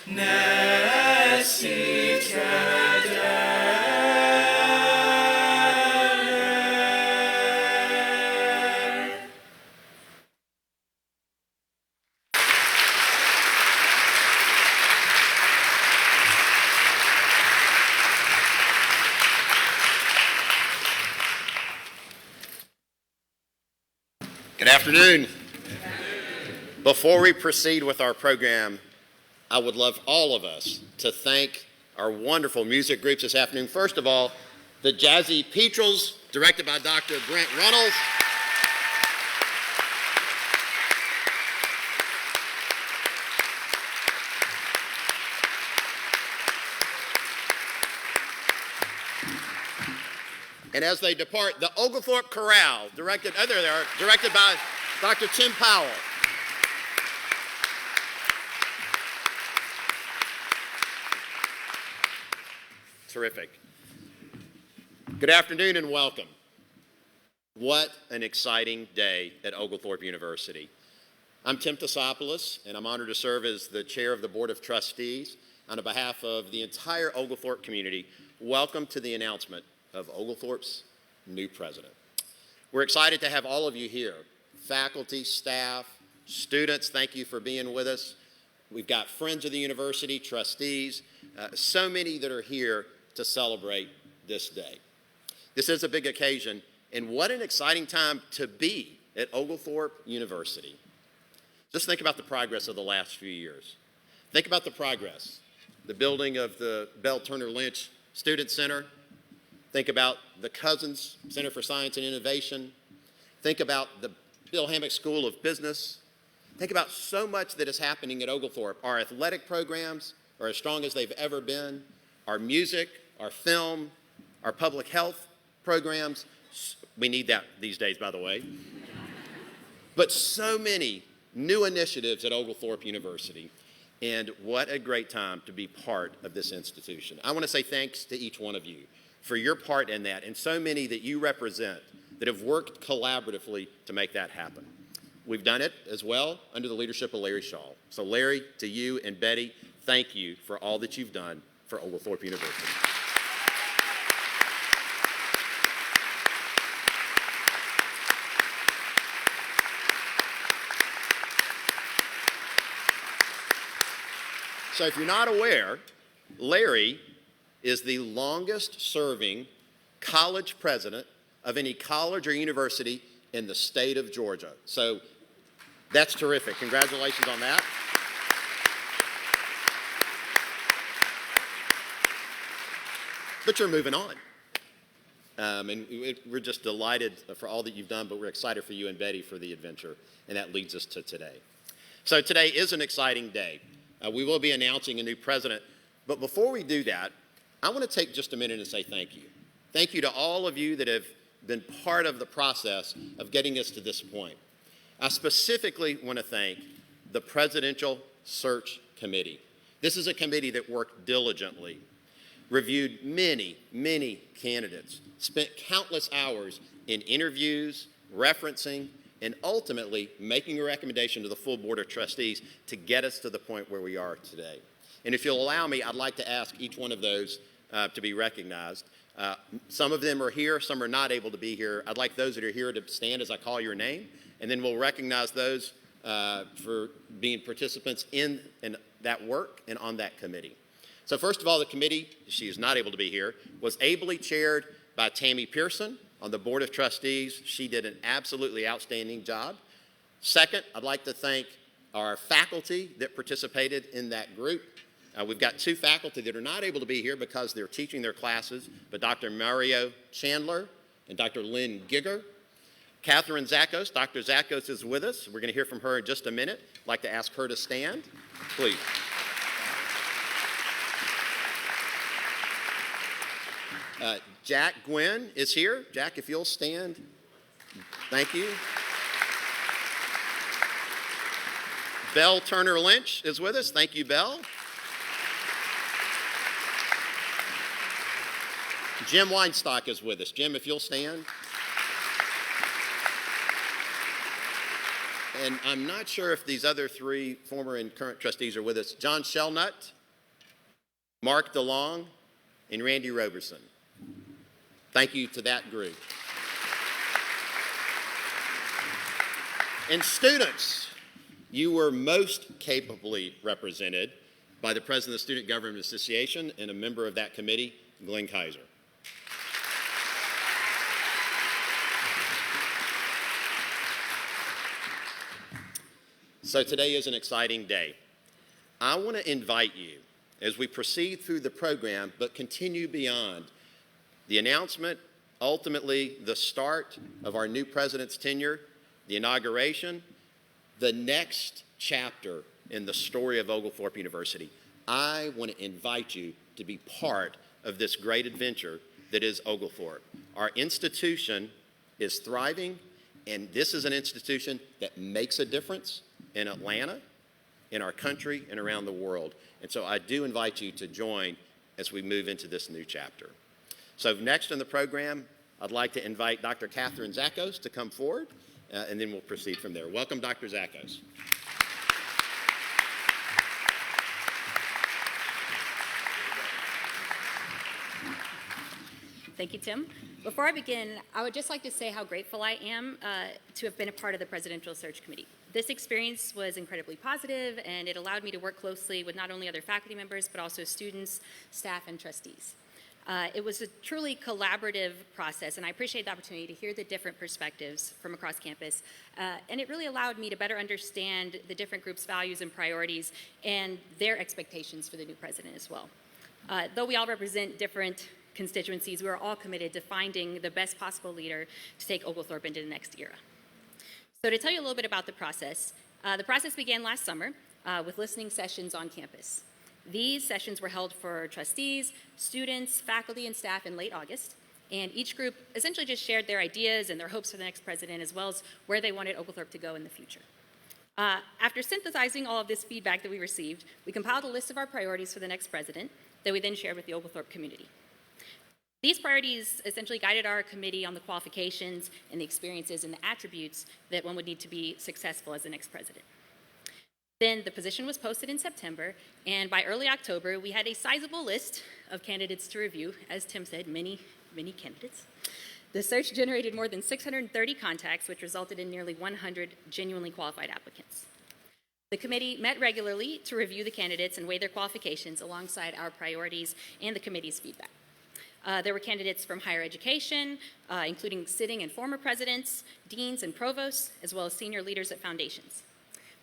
Good afternoon. Before we proceed with our program, I would love all of us to thank our wonderful music groups this afternoon. First of all, the Jazzy Petrels, directed by Dr. Brent Reynolds. And as they depart, the Oglethorpe Chorale, directed by Dr. Tim Powell. Terrific. Good afternoon and welcome. What an exciting day at Oglethorpe University. I'm Tim Tasopoulos, and I'm honored to serve as the chair of the Board of Trustees. On behalf of the entire Oglethorpe community, welcome to the announcement of Oglethorpe's new president. We're excited to have all of you here, faculty, staff, students, thank you for being with us. We've got friends of the university, trustees, so many that are here to celebrate this day. This is a big occasion, and what an exciting time to be at Oglethorpe University. Just think about the progress of the last few years. Think about the progress, the building of the Bell Turner Lynch Student Center. Think about the Cousins Center for Science and Innovation. Think about the Bill Hammack School of Business. Think about so much that is happening at Oglethorpe. Our athletic programs are as strong as they've ever been. Our music, our film, our public health programs. We need that these days, by the way. But so many new initiatives at Oglethorpe University. And what a great time to be part of this institution. I want to say thanks to each one of you for your part in that, and so many that you represent that have worked collaboratively to make that happen. We've done it as well under the leadership of Larry Shaw. So Larry, to you and Betty, thank you for all that you've done for Oglethorpe University. So if you're not aware, Larry is the longest serving college president of any college or university in the state of Georgia. So that's terrific. Congratulations on that. But you're moving on. And we're just delighted for all that you've done, but we're excited for you and Betty for the adventure. And that leads us to today. So today is an exciting day. We will be announcing a new president. But before we do that, I want to take just a minute and say thank you. Thank you to all of you that have been part of the process of getting us to this point. I specifically want to thank the Presidential Search Committee. This is a committee that worked diligently, reviewed many, many candidates, spent countless hours in interviews, referencing, and ultimately making a recommendation to the full Board of Trustees to get us to the point where we are today. And if you'll allow me, I'd like to ask each one of those to be recognized. Some of them are here, some are not able to be here. I'd like those that are here to stand as I call your name, and then we'll recognize those for being participants in that work and on that committee. So first of all, the committee, she is not able to be here, was ably chaired by Tammy Pearson on the Board of Trustees. She did an absolutely outstanding job. Second, I'd like to thank our faculty that participated in that group. We've got two faculty that are not able to be here because they're teaching their classes, but Dr. Mario Chandler and Dr. Lynn Gigger. Catherine Zackos, Dr. Zackos is with us. We're going to hear from her in just a minute. I'd like to ask her to stand, please. Jack Gwynn is here. Jack, if you'll stand. Thank you. Bell Turner Lynch is with us. Thank you, Bell. Jim Weinstock is with us. Jim, if you'll stand. And I'm not sure if these other three former and current trustees are with us. John Shellnut, Mark DeLong, and Randy Roberson. Thank you to that group. And students, you were most capably represented by the President of the Student Government Association and a member of that committee, Glenn Kaiser. So today is an exciting day. I want to invite you, as we proceed through the program, but continue beyond, the announcement, ultimately the start of our new president's tenure, the inauguration, the next chapter in the story of Oglethorpe University. I want to invite you to be part of this great adventure that is Oglethorpe. Our institution is thriving, and this is an institution that makes a difference in Atlanta, in our country, and around the world. And so I do invite you to join as we move into this new chapter. So next in the program, I'd like to invite Dr. Catherine Zackos to come forward, and then we'll proceed from there. Welcome, Dr. Zackos. Thank you, Tim. Before I begin, I would just like to say how grateful I am to have been a part of the Presidential Search Committee. This experience was incredibly positive, and it allowed me to work closely with not only other faculty members, but also students, staff, and trustees. It was a truly collaborative process, and I appreciate the opportunity to hear the different perspectives from across campus. And it really allowed me to better understand the different groups' values and priorities and their expectations for the new president as well. Though we all represent different constituencies, we are all committed to finding the best possible leader to take Oglethorpe into the next era. So to tell you a little bit about the process began last summer with listening sessions on campus. These sessions were held for trustees, students, faculty, and staff in late August, and each group essentially just shared their ideas and their hopes for the next president, as well as where they wanted Oglethorpe to go in the future. After synthesizing all of this feedback that we received, we compiled a list of our priorities for the next president that we then shared with the Oglethorpe community. These priorities essentially guided our committee on the qualifications and the experiences and the attributes that one would need to be successful as the next president. Then the position was posted in September, and by early October, we had a sizable list of candidates to review. As Tim said, many candidates. The search generated more than 630 contacts, which resulted in nearly 100 genuinely qualified applicants. The committee met regularly to review the candidates and weigh their qualifications alongside our priorities and the committee's feedback. There were candidates from higher education, including sitting and former presidents, deans and provosts, as well as senior leaders at foundations.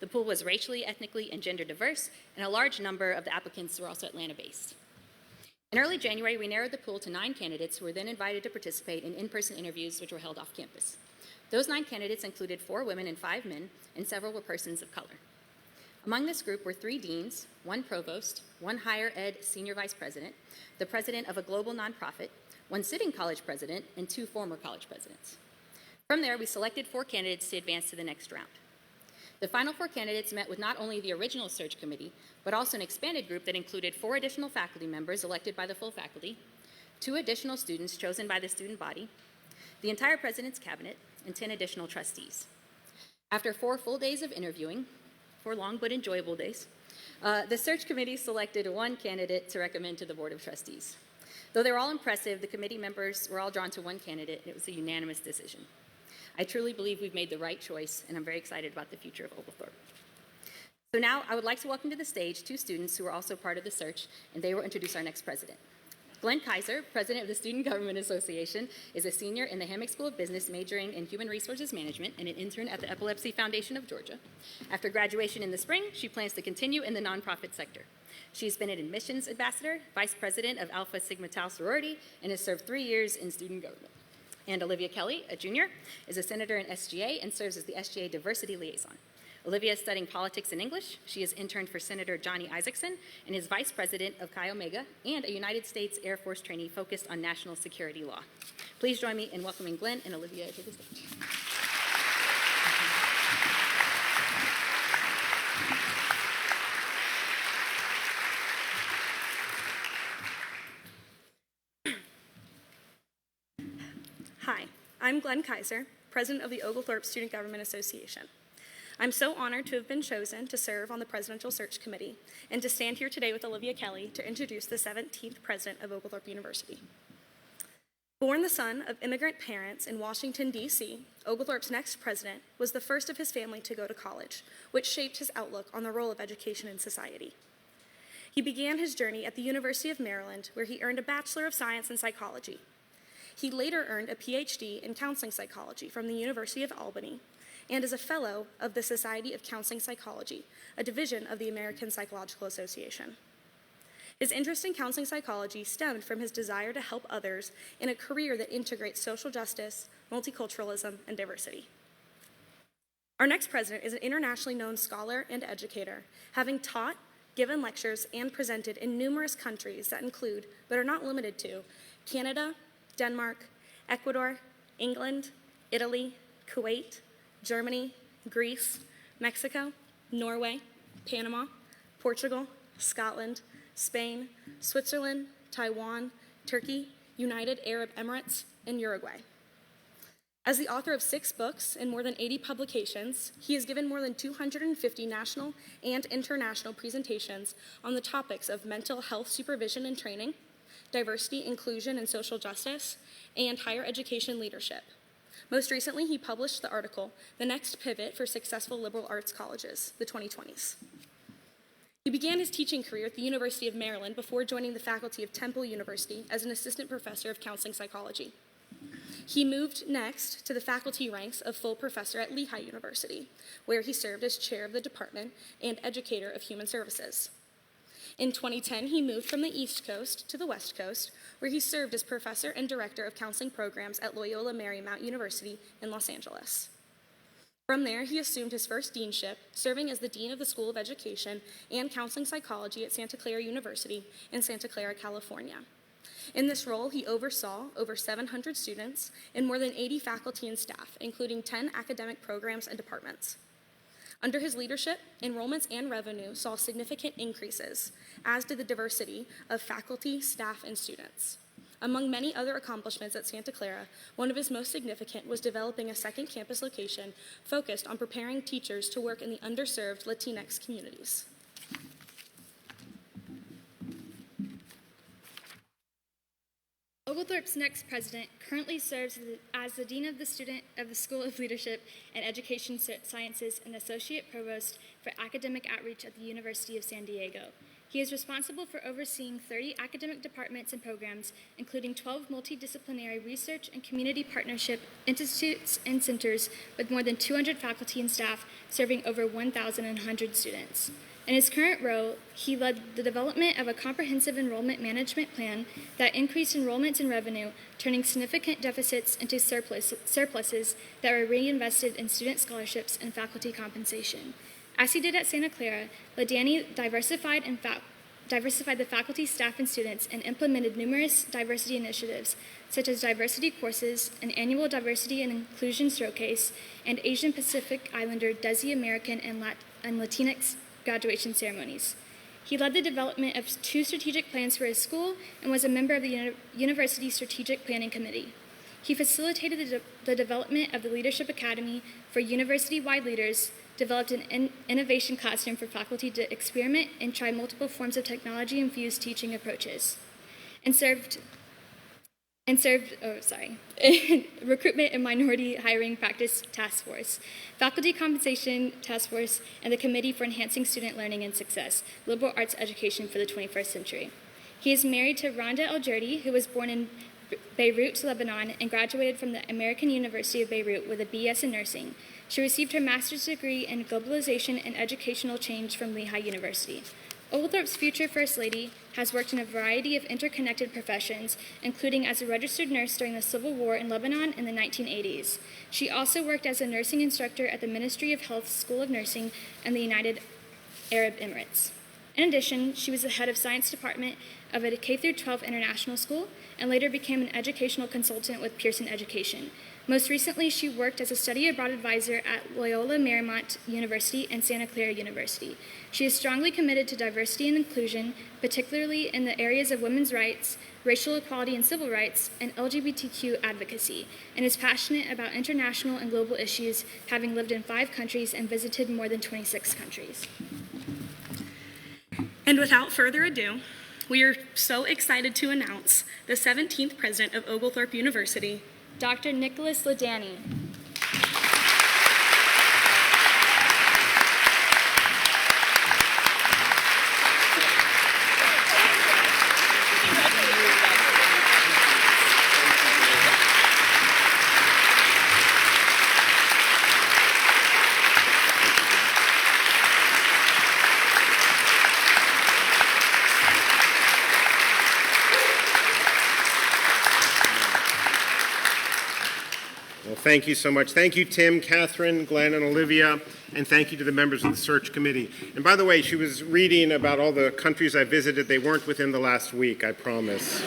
The pool was racially, ethnically, and gender diverse, and a large number of the applicants were also Atlanta-based. In early January, we narrowed the pool to 9 candidates who were then invited to participate in in-person interviews, which were held off campus. Those 9 candidates included 4 women and 5 men, and several were persons of color. Among this group were 3 deans, 1 provost, 1 higher ed senior vice president, the president of a global nonprofit, 1 sitting college president, and 2 former college presidents. From there, we selected 4 candidates to advance to the next round. The final 4 candidates met with not only the original search committee, but also an expanded group that included 4 additional faculty members elected by the full faculty, 2 additional students chosen by the student body, the entire president's cabinet, and 10 additional trustees. After 4 full days of interviewing, 4 long but enjoyable days, the search committee selected 1 candidate to recommend to the Board of Trustees. Though they were all impressive, the committee members were all drawn to 1 candidate, and it was a unanimous decision. I truly believe we've made the right choice, and I'm very excited about the future of Oglethorpe. So now I would like to welcome to the stage 2 students who are also part of the search, and they will introduce our next president. Glenn Kaiser, president of the Student Government Association, is a senior in the Hammock School of Business majoring in Human Resources Management and an intern at the Epilepsy Foundation of Georgia. After graduation in the spring, she plans to continue in the nonprofit sector. She's been an admissions ambassador, vice president of Alpha Sigma Tau sorority, and has served 3 years in student government. And Olivia Kelly, a junior, is a senator in SGA and serves as the SGA Diversity Liaison. Olivia is studying politics and English. She has interned for Senator Johnny Isakson and is vice president of Chi Omega and a United States Air Force trainee focused on national security law. Please join me in welcoming Glenn and Olivia to the stage. Hi, I'm Glenn Kaiser, president of the Oglethorpe Student Government Association. I'm so honored to have been chosen to serve on the Presidential Search Committee and to stand here today with Olivia Kelly to introduce the 17th president of Oglethorpe University. Born the son of immigrant parents in Washington, D.C., Oglethorpe's next president was the first of his family to go to college, which shaped his outlook on the role of education in society. He began his journey at the University of Maryland, where he earned a Bachelor of Science in Psychology. He later earned a PhD in Counseling Psychology from the University of Albany and is a fellow of the Society of Counseling Psychology, a division of the American Psychological Association. His interest in counseling psychology stemmed from his desire to help others in a career that integrates social justice, multiculturalism, and diversity. Our next president is an internationally known scholar and educator, having taught, given lectures, and presented in numerous countries that include, but are not limited to, Canada, Denmark, Ecuador, England, Italy, Kuwait, Germany, Greece, Mexico, Norway, Panama, Portugal, Scotland, Spain, Switzerland, Taiwan, Turkey, United Arab Emirates, and Uruguay. As the author of 6 books and more than 80 publications, he has given more than 250 national and international presentations on the topics of mental health supervision and training, diversity, inclusion, and social justice, and higher education leadership. Most recently, he published the article, The Next Pivot for Successful Liberal Arts Colleges, the 2020s. He began his teaching career at the University of Maryland before joining the faculty of Temple University as an assistant professor of counseling psychology. He moved next to the faculty ranks of full professor at Lehigh University, where he served as chair of the department and educator of human services. In 2010, he moved from the East Coast to the West Coast, where he served as professor and director of counseling programs at Loyola Marymount University in Los Angeles. From there, he assumed his first deanship, serving as the Dean of the School of Education and Counseling Psychology at Santa Clara University in Santa Clara, California. In this role, he oversaw over 700 students and more than 80 faculty and staff, including 10 academic programs and departments. Under his leadership, enrollments and revenue saw significant increases, as did the diversity of faculty, staff, and students. Among many other accomplishments at Santa Clara, one of his most significant was developing a second campus location focused on preparing teachers to work in the underserved Latinx communities. Oglethorpe's next president currently serves as the Dean of the School of Leadership and Education Sciences and Associate Provost for Academic Outreach at the University of San Diego. He is responsible for overseeing 30 academic departments and programs, including 12 multidisciplinary research and community partnership institutes and centers with more than 200 faculty and staff serving over 1,100 students. In his current role, he led the development of a comprehensive enrollment management plan that increased enrollments and revenue, turning significant deficits into surpluses that were reinvested in student scholarships and faculty compensation. As he did at Santa Clara, Ladany diversified the faculty, staff, and students and implemented numerous diversity initiatives, such as diversity courses, an annual diversity and inclusion showcase, and Asian Pacific Islander, Desi American, and Latinx graduation ceremonies. He led the development of 2 strategic plans for his school and was a member of the University Strategic Planning Committee. He facilitated the development of the Leadership Academy for university-wide leaders, developed an innovation classroom for faculty to experiment and try multiple forms of technology-infused teaching approaches, and served recruitment and minority hiring practice task force, faculty compensation task force, and the Committee for Enhancing Student Learning and Success, liberal arts education for the 21st century. He is married to Rhonda El-Jurdi, who was born in Beirut, Lebanon, and graduated from the American University of Beirut with a BS in nursing. She received her master's degree in globalization and educational change from Lehigh University. Oglethorpe's future First Lady has worked in a variety of interconnected professions, including as a registered nurse during the Civil War in Lebanon in the 1980s. She also worked as a nursing instructor at the Ministry of Health School of Nursing and the United Arab Emirates. In addition, she was the head of science department of a K-12 international school and later became an educational consultant with Pearson Education. Most recently, she worked as a study abroad advisor at Loyola Marymount University and Santa Clara University. She is strongly committed to diversity and inclusion, particularly in the areas of women's rights, racial equality and civil rights, and LGBTQ advocacy, and is passionate about international and global issues, having lived in 5 countries and visited more than 26 countries. And without further ado, we are so excited to announce the 17th president of Oglethorpe University, Dr. Nicholas Ladany. Thank you so much. Thank you, Tim, Catherine, Glenn, and Olivia, and thank you to the members of the search committee. And by the way, she was reading about all the countries I visited. They weren't within the last week, I promise.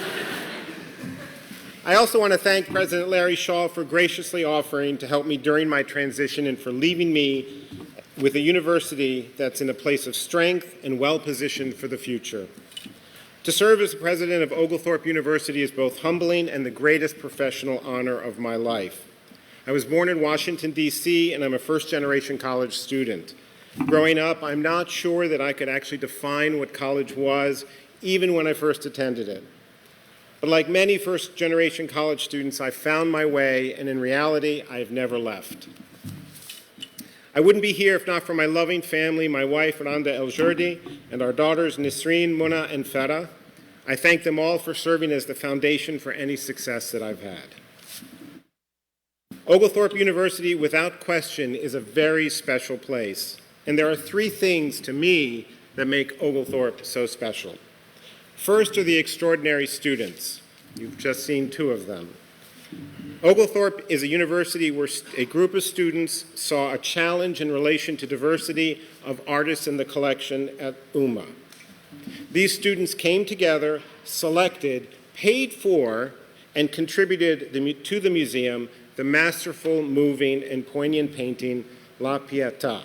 I also want to thank President Larry Shaw for graciously offering to help me during my transition and for leaving me with a university that's in a place of strength and well-positioned for the future. To serve as the president of Oglethorpe University is both humbling and the greatest professional honor of my life. I was born in Washington, D.C., and I'm a first-generation college student. Growing up, I'm not sure that I could actually define what college was, even when I first attended it. But like many first-generation college students, I found my way, and in reality, I have never left. I wouldn't be here if not for my loving family, my wife, Randa El-Jurdi, and our daughters, Nisreen, Muna, and Farah. I thank them all for serving as the foundation for any success that I've had. Oglethorpe University, without question, is a very special place. And there are 3 things to me that make Oglethorpe so special. First are the extraordinary students. You've just seen 2 of them. Oglethorpe is a university where a group of students saw a challenge in relation to diversity of artists in the collection at UMA. These students came together, selected, paid for, and contributed to the museum the masterful, moving, and poignant painting, La Pietà,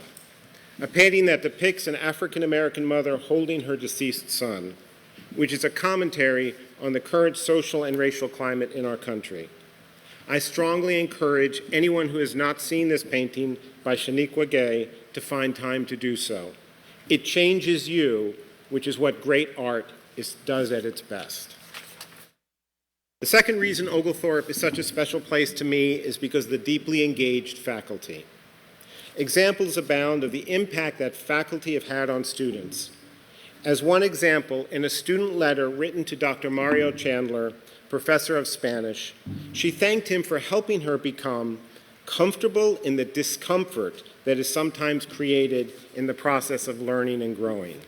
a painting that depicts an African-American mother holding her deceased son, which is a commentary on the current social and racial climate in our country. I strongly encourage anyone who has not seen this painting by Shaniqua Gay to find time to do so. It changes you, which is what great art does at its best. The second reason Oglethorpe is such a special place to me is because of the deeply engaged faculty. Examples abound of the impact that faculty have had on students. As one example, in a student letter written to Dr. Mario Chandler, professor of Spanish, she thanked him for helping her become comfortable in the discomfort that is sometimes created in the process of learning and growing.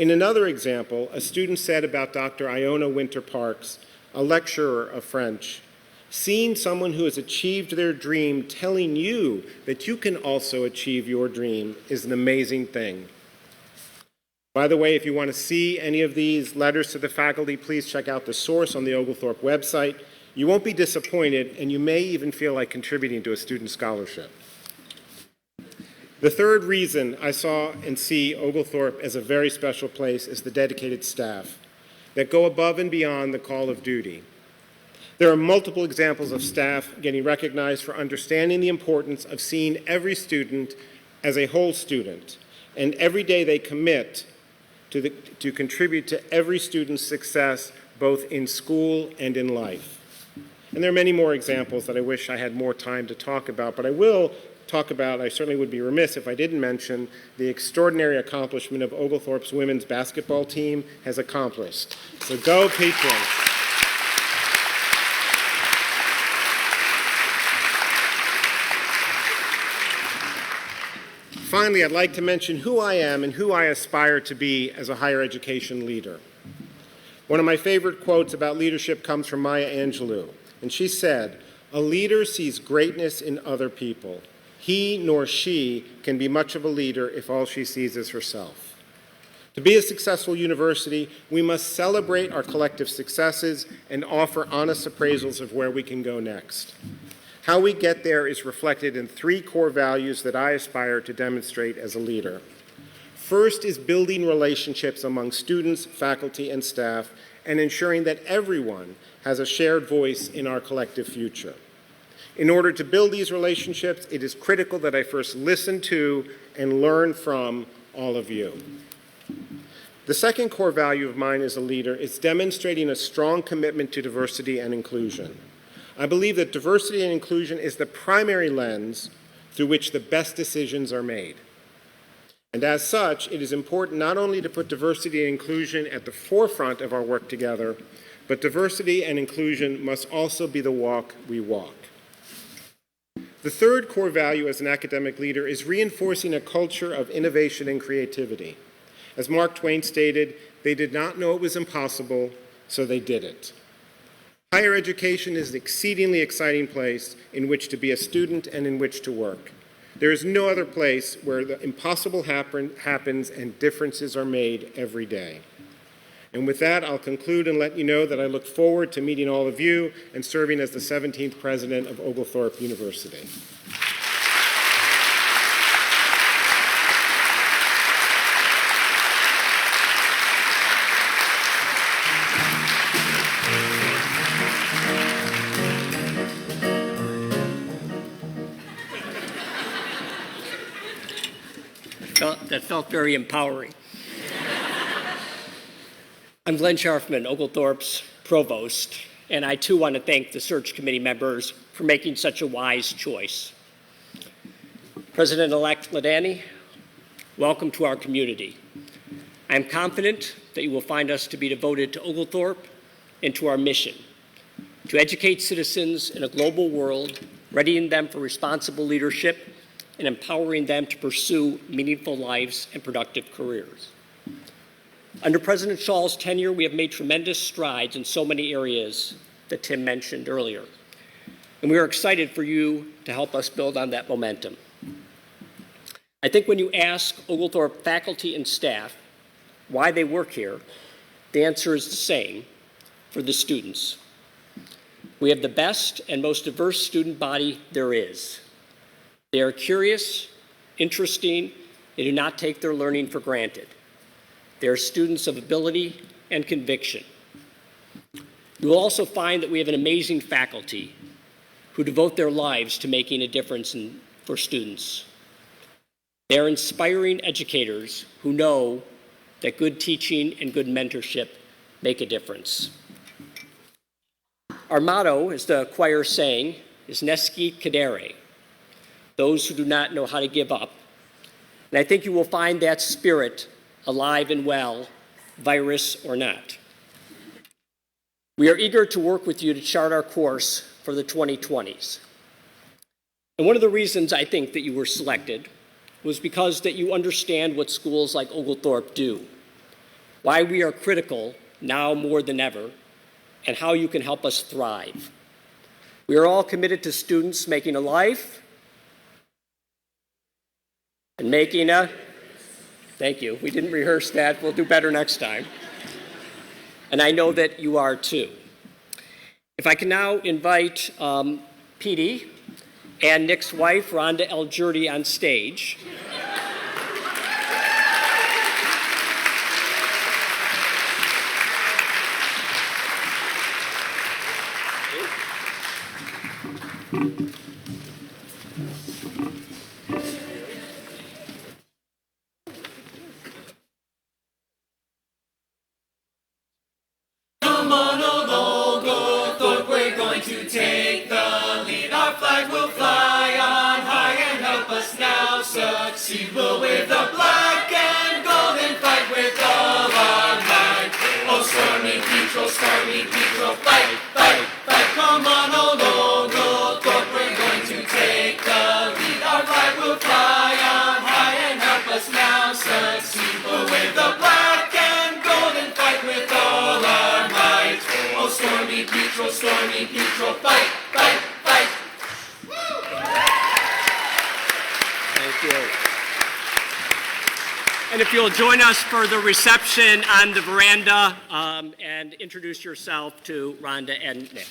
In another example, a student said about Dr. Iona Winter Parks, a lecturer of French, seeing someone who has achieved their dream telling you that you can also achieve your dream is an amazing thing. By the way, if you want to see any of these letters to the faculty, please check out the source on the Oglethorpe website. You won't be disappointed, and you may even feel like contributing to a student scholarship. The third reason I saw and see Oglethorpe as a very special place is the dedicated staff that go above and beyond the call of duty. There are multiple examples of staff getting recognized for understanding the importance of seeing every student as a whole student, and every day they commit to contribute to every student's success, both in school and in life. And there are many more examples that I wish I had more time to talk about, but I will talk about, I certainly would be remiss if I didn't mention, the extraordinary accomplishment of Oglethorpe's women's basketball team has accomplished. So go Patriots! Finally, I'd like to mention who I am and who I aspire to be as a higher education leader. One of my favorite quotes about leadership comes from Maya Angelou, and she said, "A leader sees greatness in other people. He nor she can be much of a leader if all she sees is herself." To be a successful university, we must celebrate our collective successes and offer honest appraisals of where we can go next. How we get there is reflected in 3 core values that I aspire to demonstrate as a leader. First is building relationships among students, faculty, and staff, and ensuring that everyone has a shared voice in our collective future. In order to build these relationships, it is critical that I first listen to and learn from all of you. The second core value of mine as a leader is demonstrating a strong commitment to diversity and inclusion. I believe that diversity and inclusion is the primary lens through which the best decisions are made. And as such, it is important not only to put diversity and inclusion at the forefront of our work together, but diversity and inclusion must also be the walk we walk. The third core value as an academic leader is reinforcing a culture of innovation and creativity. As Mark Twain stated, they did not know it was impossible, so they did it. Higher education is an exceedingly exciting place in which to be a student and in which to work. There is no other place where the impossible happens and differences are made every day. And with that, I'll conclude and let you know that I look forward to meeting all of you and serving as the 17th president of Oglethorpe University. That felt very empowering. I'm Glenn Scharfman, Oglethorpe's provost, and I too want to thank the search committee members for making such a wise choice. President-elect Ladany, welcome to our community. I am confident that you will find us to be devoted to Oglethorpe and to our mission, to educate citizens in a global world, readying them for responsible leadership and empowering them to pursue meaningful lives and productive careers. Under President Shaw's tenure, we have made tremendous strides in so many areas that Tim mentioned earlier, and we are excited for you to help us build on that momentum. I think when you ask Oglethorpe faculty and staff why they work here, the answer is the same: for the students. We have the best and most diverse student body there is. They are curious, interesting, they do not take their learning for granted. They are students of ability and conviction. You will also find that we have an amazing faculty who devote their lives to making a difference for students. They are inspiring educators who know that good teaching and good mentorship make a difference. Our motto, as the choir sang, is Nesci Cadere, those who do not know how to give up. And I think you will find that spirit alive and well, virus or not. We are eager to work with you to chart our course for the 2020s. And one of the reasons I think that you were selected was because that you understand what schools like Oglethorpe do, why we are critical now more than ever, and how you can help us thrive. We are all committed to students making a life and making a, thank you, we didn't rehearse that, we'll do better next time. And I know that you are too. If I can now invite Petey and Nick's wife, Rhonda Elgerty, on stage. We'll wave the black and gold and fight with all our might. Oh, stormy Petro, fight, fight, fight. Come on, old Oglethorpe, we're going to take the lead. Our flag will fly on high and help us now succeed. We'll wave the black and gold and fight with all our might. Oh, stormy Petro, fight, fight, fight. Thank you. And if you'll join us for the reception on the veranda and introduce yourself to Rhonda and Nick.